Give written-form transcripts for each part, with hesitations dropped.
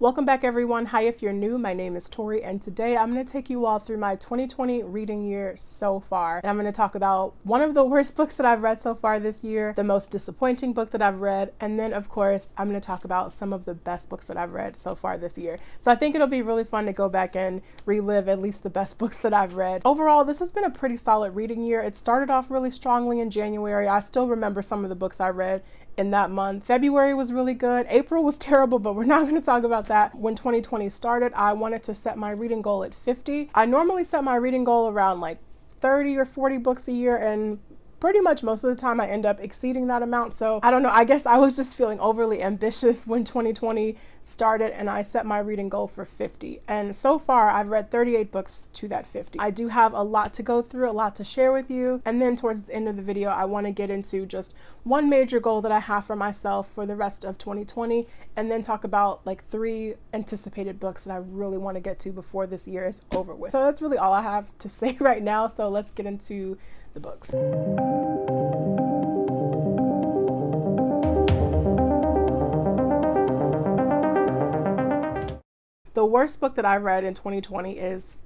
Welcome back everyone. Hi, if you're new, my name is Tori and today I'm going to take you all through my 2020 reading year so far. And I'm going to talk about one of the worst books that I've read so far this year, the most disappointing book that I've read, and then of course I'm going to talk about some of the best books that I've read so far this year. So I think it'll be really fun to go back and relive at least the best books that I've read. Overall, this has been a pretty solid reading year. It started off really strongly in January. I still remember some of the books I read in that month. February was really good. April was terrible, but we're not going to talk about that. When 2020 started, I wanted to set my reading goal at 50. I normally set my reading goal around like 30 or 40 books a year, and pretty much most of the time I end up exceeding that amount. So I don't know, I guess I was just feeling overly ambitious when 2020 started and I set my reading goal for 50. And so far I've read 38 books to that 50. I do have a lot to go through, a lot to share with you. And then towards the end of the video, I want to get into just one major goal that I have for myself for the rest of 2020, and then talk about like 3 anticipated books that I really want to get to before this year is over with. So that's really all I have to say right now. So let's get into the books. The worst book that I read in 2020 is,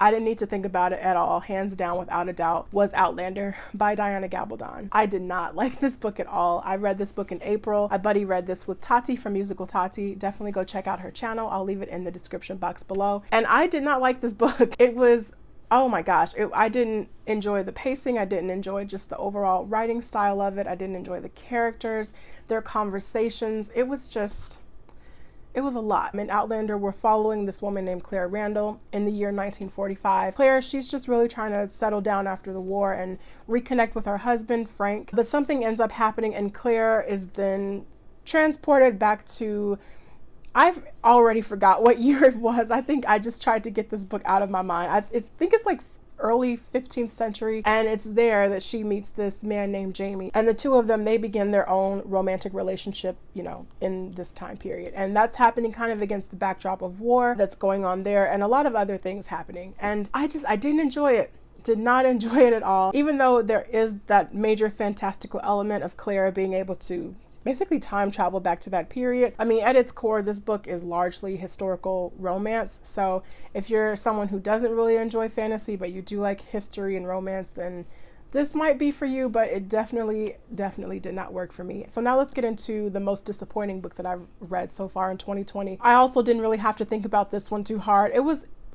I didn't need to think about it at all, hands down, without a doubt, was Outlander by Diana Gabaldon. I did not like this book at all. I read this book in April. My buddy read this with Tati from Musical Tati. Definitely go check out her channel. I'll leave it in the description box below. And I did not like this book. It was, oh my gosh, I didn't enjoy the pacing. I didn't enjoy just the overall writing style of it. I didn't enjoy the characters, their conversations. It was a lot. In Outlander, we're following this woman named Claire Randall in the year 1945. Claire, she's just really trying to settle down after the war and reconnect with her husband, Frank. But something ends up happening and Claire is then transported back to, I've already forgot what year it was. I think I just tried to get this book out of my mind. I think it's like early 15th century, and it's there that she meets this man named Jamie, and the two of them, they begin their own romantic relationship, you know, in this time period. And that's happening kind of against the backdrop of war that's going on there and a lot of other things happening. And I didn't enjoy it. Did not enjoy it at all, even though there is that major fantastical element of Claire being able to basically time travel back to that period. I mean, at its core, this book is largely historical romance. So if you're someone who doesn't really enjoy fantasy, but you do like history and romance, then this might be for you, but it definitely did not work for me. So now let's get into the most disappointing book that I've read so far in 2020. I also didn't really have to think about this one too hard.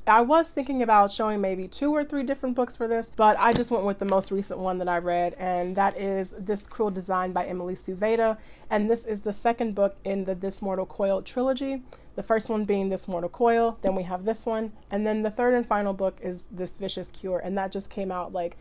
I was thinking about showing maybe 2 or 3 different books for this, but I just went with the most recent one that I read, and that is This Cruel Design by Emily Sue Veda. And this is the second book in the This Mortal Coil trilogy. The first one being This Mortal Coil, then we have this one, and then the third and final book is This Vicious Cure, and that just came out like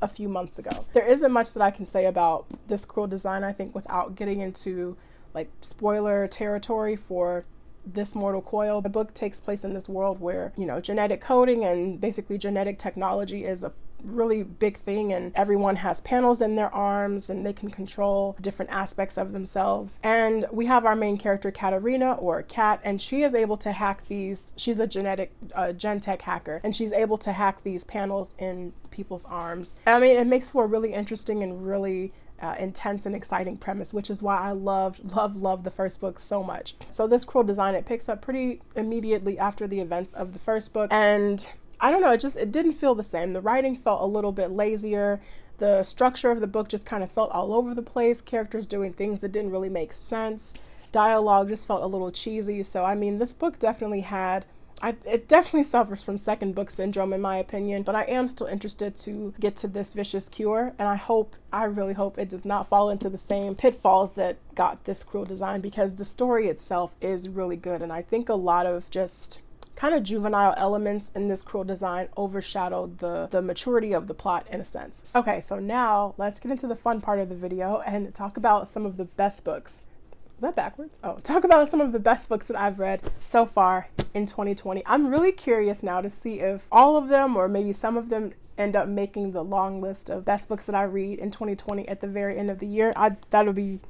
a few months ago. There isn't much that I can say about This Cruel Design, I think, without getting into like spoiler territory for This Mortal Coil. The book takes place in this world where, you know, genetic coding and basically genetic technology is a really big thing, and everyone has panels in their arms and they can control different aspects of themselves. And we have our main character, Katarina, or Kat, and she is able to hack these, she's a gen tech hacker, and she's able to hack these panels in people's arms. I mean, it makes for a really interesting and really intense and exciting premise, which is why I loved the first book so much. So This Cruel Design, it picks up pretty immediately after the events of the first book, and I don't know, it didn't feel the same. The writing felt a little bit lazier. The structure of the book just kind of felt all over the place. Characters doing things that didn't really make sense. Dialogue just felt a little cheesy. So I mean, this book definitely it definitely suffers from second book syndrome in my opinion, but I am still interested to get to This Vicious Cure, and I really hope it does not fall into the same pitfalls that got This Cruel Design, because the story itself is really good, and I think a lot of just kind of juvenile elements in This Cruel Design overshadowed the maturity of the plot in a sense. Okay, so now let's get into the fun part of the video and talk about some of the best books. Is that backwards? Oh, talk about some of the best books that I've read so far in 2020. I'm really curious now to see if all of them, or maybe some of them, end up making the long list of best books that I read in 2020 at the very end of the year. That'll be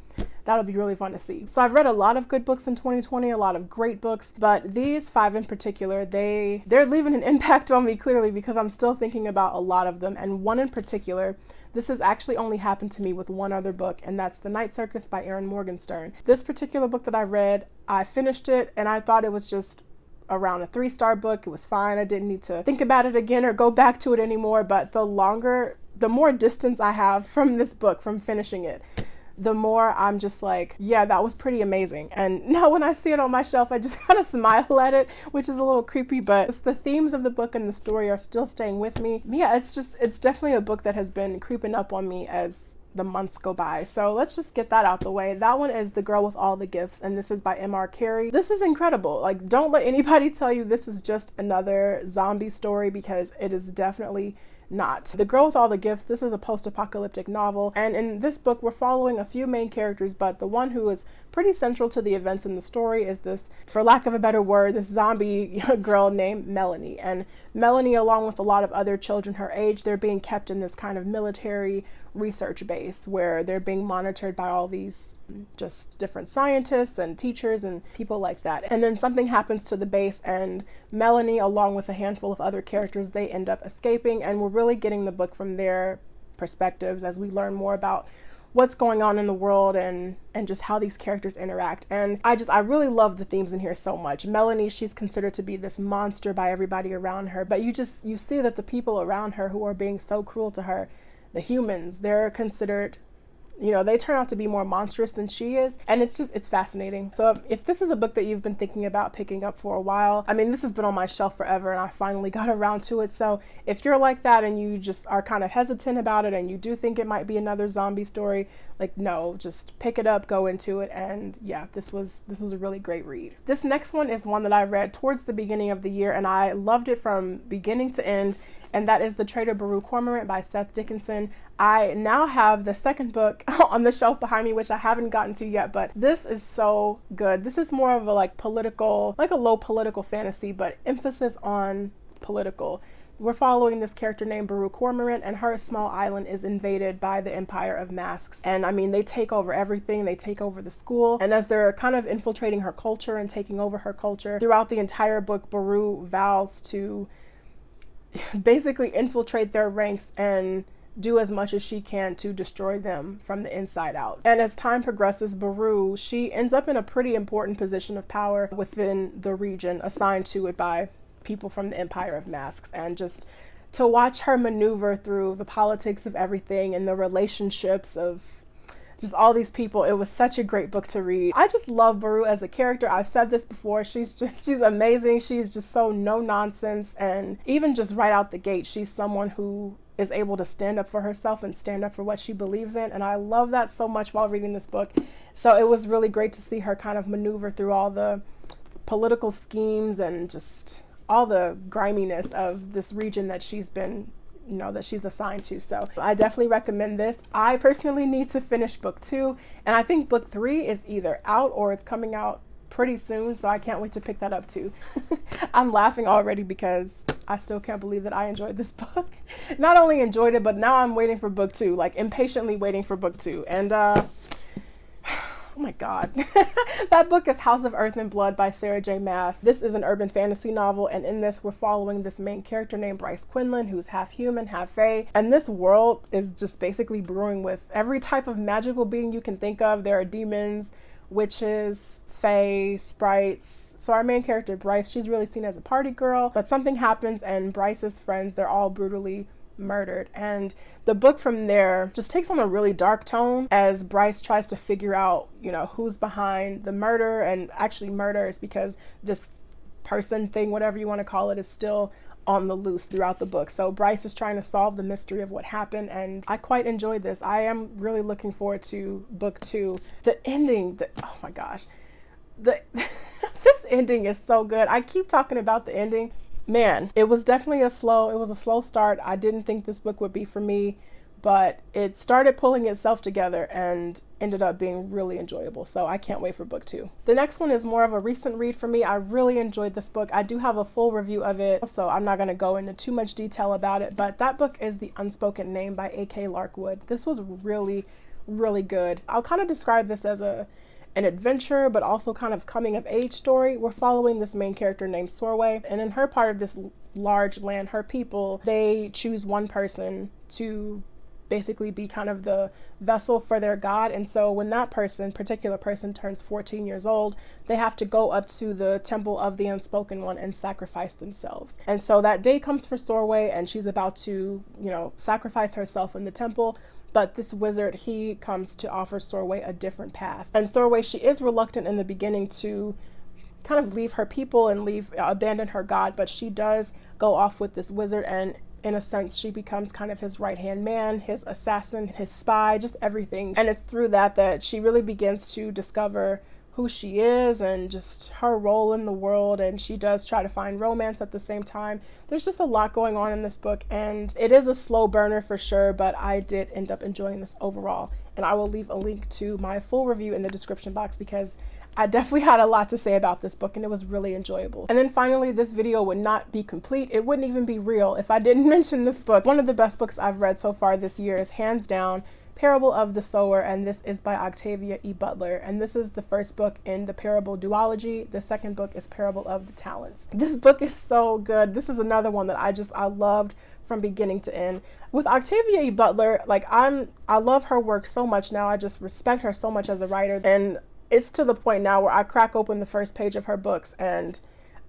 really fun to see. So I've read a lot of good books in 2020, a lot of great books, but these 5 in particular, they're leaving an impact on me clearly, because I'm still thinking about a lot of them. And one in particular, this has actually only happened to me with one other book, and that's The Night Circus by Erin Morgenstern. This particular book that I read, I finished it and I thought it was just around a 3-star book. It was fine. I didn't need to think about it again or go back to it anymore. But the more distance I have from this book, from finishing it, the more I'm just like, yeah, that was pretty amazing. And now when I see it on my shelf, I just kind of smile at it, which is a little creepy, but the themes of the book and the story are still staying with me. Yeah, it's definitely a book that has been creeping up on me as the months go by. So let's just get that out the way. That one is The Girl with All the Gifts, and this is by M.R. Carey. This is incredible. Like, don't let anybody tell you this is just another zombie story, because it is definitely not. The Girl with All the Gifts, this is a post-apocalyptic novel, and in this book we're following a few main characters, but the one who is pretty central to the events in the story is this, for lack of a better word, this zombie girl named Melanie. And Melanie, along with a lot of other children her age, they're being kept in this kind of military research base where they're being monitored by all these just different scientists and teachers and people like that. And then something happens to the base, and Melanie, along with a handful of other characters, they end up escaping, and we're really getting the book from their perspectives as we learn more about what's going on in the world and just how these characters interact. And I really love the themes in here so much. Melanie, she's considered to be this monster by everybody around her, but you see that the people around her who are being so cruel to her, the humans, they're considered, they turn out to be more monstrous than she is. And it's fascinating. So if this is a book that you've been thinking about picking up for a while, I mean, this has been on my shelf forever and I finally got around to it. So if you're like that and you just are kind of hesitant about it and you do think it might be another zombie story, like, no, just pick it up, go into it. And yeah, this was a really great read. This next one is one that I read towards the beginning of the year and I loved it from beginning to end. And that is The Traitor, Cormorant by Seth Dickinson. I now have the second book on the shelf behind me, which I haven't gotten to yet, but this is so good. This is more of a a low political fantasy, but emphasis on political. We're following this character named Cormorant, and her small island is invaded by the Empire of Masks. And I mean, they take over everything. They take over the school. And as they're kind of infiltrating her culture and taking over her culture, throughout the entire book, Baru vows to basically infiltrate their ranks and do as much as she can to destroy them from the inside out. And as time progresses, Baru, she ends up in a pretty important position of power within the region, assigned to it by people from the Empire of Masks. And just to watch her maneuver through the politics of everything and the relationships of just all these people, it was such a great book to read. I just love Baru as a character. I've said this before. She's amazing. She's just so no nonsense. And even just right out the gate, she's someone who is able to stand up for herself and stand up for what she believes in. And I love that so much while reading this book. So it was really great to see her kind of maneuver through all the political schemes and just all the griminess of this region that she's been that she's assigned to. So I definitely recommend this. I personally need to finish book 2, and I think book 3 is either out or it's coming out pretty soon, so I can't wait to pick that up too. I'm laughing already because I still can't believe that I enjoyed this book. Not only enjoyed it, but now I'm waiting for book 2, like impatiently waiting for book 2. And oh my God. That book is House of Earth and Blood by Sarah J. Maas. This is an urban fantasy novel, and in this we're following this main character named Bryce Quinlan, who's half human, half fae. And this world is just basically brewing with every type of magical being you can think of. There are demons, witches, fae, sprites. So our main character, Bryce, she's really seen as a party girl, but something happens and Bryce's friends, they're all brutally murdered. And the book from there just takes on a really dark tone as Bryce tries to figure out, who's behind the murder, and actually murders, because this person thing, whatever you want to call it, is still on the loose throughout the book. So Bryce is trying to solve the mystery of what happened, and I quite enjoyed this. I am really looking forward to book 2. The ending, oh my gosh, this ending is so good. I keep talking about the ending. Man, it was definitely a slow start. I didn't think this book would be for me, but it started pulling itself together and ended up being really enjoyable. So I can't wait for book 2. The next one is more of a recent read for me. I really enjoyed this book. I do have a full review of it, so I'm not going to go into too much detail about it, but that book is The Unspoken Name by A.K. Larkwood. This was really, really good. I'll kind of describe this as an adventure, but also kind of coming of age story. We're following this main character named Sower, and in her part of this large land, her people, they choose one person to basically be kind of the vessel for their god. And so when that particular person turns 14 years old, they have to go up to the temple of the Unspoken One and sacrifice themselves. And so that day comes for Sower, and she's about to, sacrifice herself in the temple. But this wizard, he comes to offer Sower a different path. And Sower, she is reluctant in the beginning to kind of leave her people and abandon her god, but she does go off with this wizard, and in a sense, she becomes kind of his right-hand man, his assassin, his spy, just everything. And it's through that she really begins to discover who she is and just her role in the world. And she does try to find romance at the same time. There's just a lot going on in this book, and it is a slow burner for sure, but I did end up enjoying this overall. And I will leave a link to my full review in the description box, because I definitely had a lot to say about this book, and it was really enjoyable. And then finally, this video would not be complete. It wouldn't even be real if I didn't mention this book. One of the best books I've read so far this year is hands down Parable of the Sower, and this is by Octavia E. Butler. And this is the first book in the Parable duology. The second book is Parable of the Talents. This book is so good. This is another one that I loved from beginning to end. With Octavia E. Butler, I love her work so much now. I just respect her so much as a writer, and it's to the point now where I crack open the first page of her books and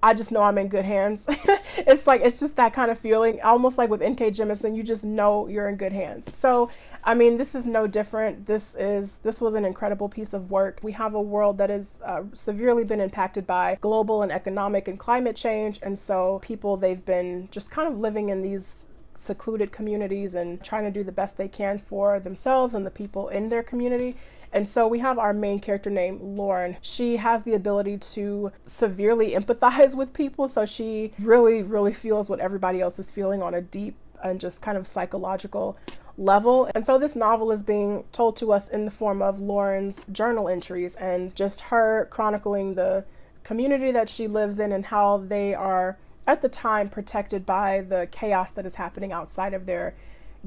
I just know I'm in good hands. It's just that kind of feeling, almost like with N.K. Jemisin, you just know you're in good hands. So, this is no different. This was an incredible piece of work. We have a world that is severely been impacted by global and economic and climate change. And so people, they've been just kind of living in these secluded communities and trying to do the best they can for themselves and the people in their community. And so we have our main character named Lauren. She has the ability to severely empathize with people. So she really, really feels what everybody else is feeling on a deep and just kind of psychological level. And so this novel is being told to us in the form of Lauren's journal entries and just her chronicling the community that she lives in and how they are at the time protected by the chaos that is happening outside of their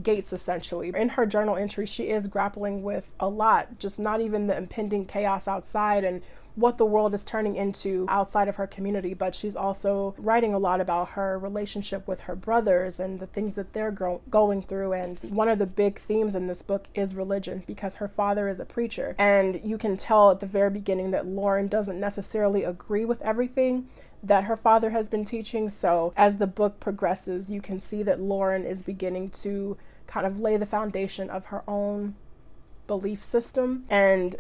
gates, essentially. In her journal entry, she is grappling with a lot, just not even the impending chaos outside and what the world is turning into outside of her community, but she's also writing a lot about her relationship with her brothers and the things that they're going through. And one of the big themes in this book is religion, because her father is a preacher, and you can tell at the very beginning that Lauren doesn't necessarily agree with everything that her father has been teaching. So as the book progresses, you can see that Lauren is beginning to kind of lay the foundation of her own belief system, and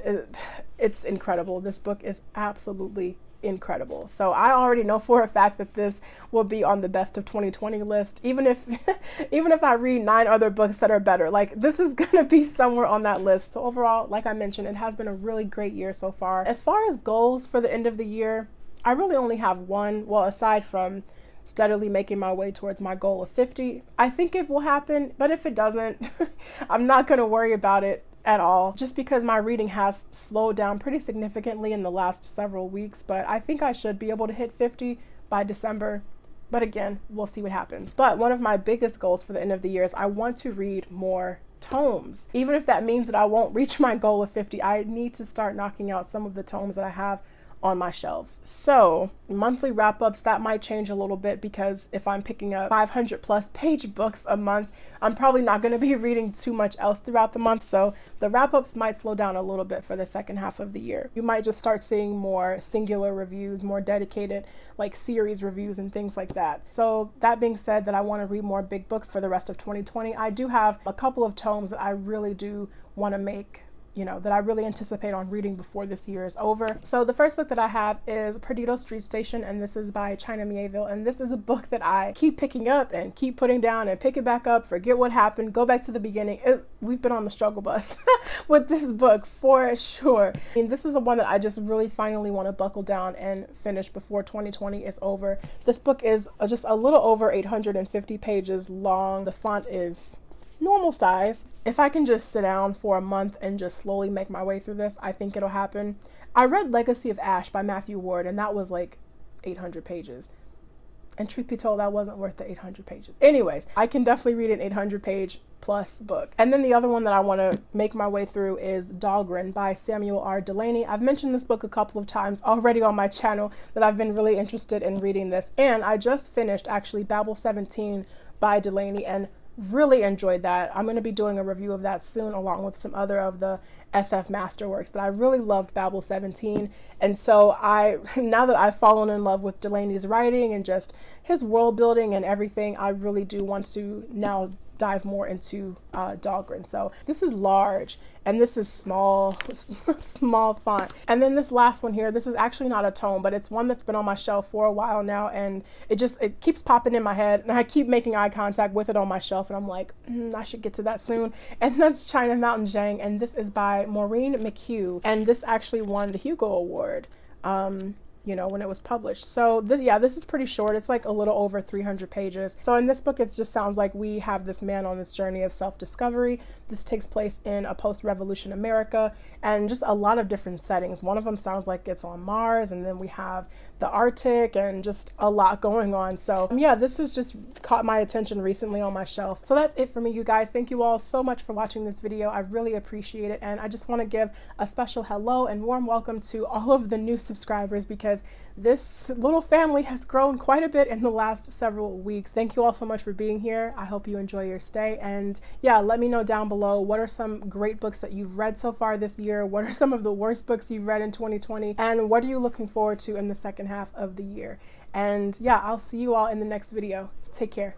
it's incredible. This book is absolutely incredible. So I already know for a fact that this will be on the best of 2020 list, even if I read 9 other books that are better. This is gonna be somewhere on that list. So overall, like I mentioned, it has been a really great year so far. As far as goals for the end of the year, I really only have one. Well, aside from steadily making my way towards my goal of 50, I think it will happen. But if it doesn't, I'm not going to worry about it at all, just because my reading has slowed down pretty significantly in the last several weeks. But I think I should be able to hit 50 by December. But again, we'll see what happens. But one of my biggest goals for the end of the year is I want to read more tomes. Even if that means that I won't reach my goal of 50, I need to start knocking out some of the tomes that I have on my shelves. So monthly wrap-ups, that might change a little bit, because if I'm picking up 500 plus page books a month, I'm probably not going to be reading too much else throughout the month. So the wrap-ups might slow down a little bit for the second half of the year. You might just start seeing more singular reviews, more dedicated series reviews and things like that. So that being said, that I want to read more big books for the rest of 2020. I do have a couple of tomes that I really do want to make, that I really anticipate on reading before this year is over. So the first book that I have is Perdido Street Station, and this is by China Mieville. And this is a book that I keep picking up and keep putting down and pick it back up, forget what happened, go back to the beginning. We've been on the struggle bus with this book for sure. This is the one that I just really finally want to buckle down and finish before 2020 is over. This book is just a little over 850 pages long. The font is normal size. If I can just sit down for a month and just slowly make my way through this, I think it'll happen. I read Legacy of Ash by Matthew Ward, and that was 800 pages. And truth be told, that wasn't worth the 800 pages. Anyways, I can definitely read an 800 page plus book. And then the other one that I want to make my way through is Dahlgren by Samuel R. Delany. I've mentioned this book a couple of times already on my channel, that I've been really interested in reading this. And I just finished actually Babel 17 by Delany, and really enjoyed that. I'm going to be doing a review of that soon, along with some other of the SF masterworks. But I really loved Babel 17. And so now that I've fallen in love with Delaney's writing and just his world building and everything, I really do want to now dive more into Dahlgren. So this is large and this is small, small font. And then this last one here, this is actually not a tome, but it's one that's been on my shelf for a while now, and it keeps popping in my head, and I keep making eye contact with it on my shelf, and I'm like, I should get to that soon. And that's China Mountain Jang, and this is by Maureen McHugh, and this actually won the Hugo Award. You know, when it was published. So this is pretty short. It's like a little over 300 pages. So in this book, it just sounds like we have this man on this journey of self-discovery. This takes place in a post-revolution America and just a lot of different settings. One of them sounds like it's on Mars, and then we have the Arctic and just a lot going on. So yeah, this has just caught my attention recently on my shelf. So that's it for me, you guys. Thank you all so much for watching this video. I really appreciate it. And I just want to give a special hello and warm welcome to all of the new subscribers, because this little family has grown quite a bit in the last several weeks. Thank you all so much for being here. I hope you enjoy your stay. And yeah, let me know down below, what are some great books that you've read so far this year? What are some of the worst books you've read in 2020? And what are you looking forward to in the second half of the year? And yeah, I'll see you all in the next video. Take care.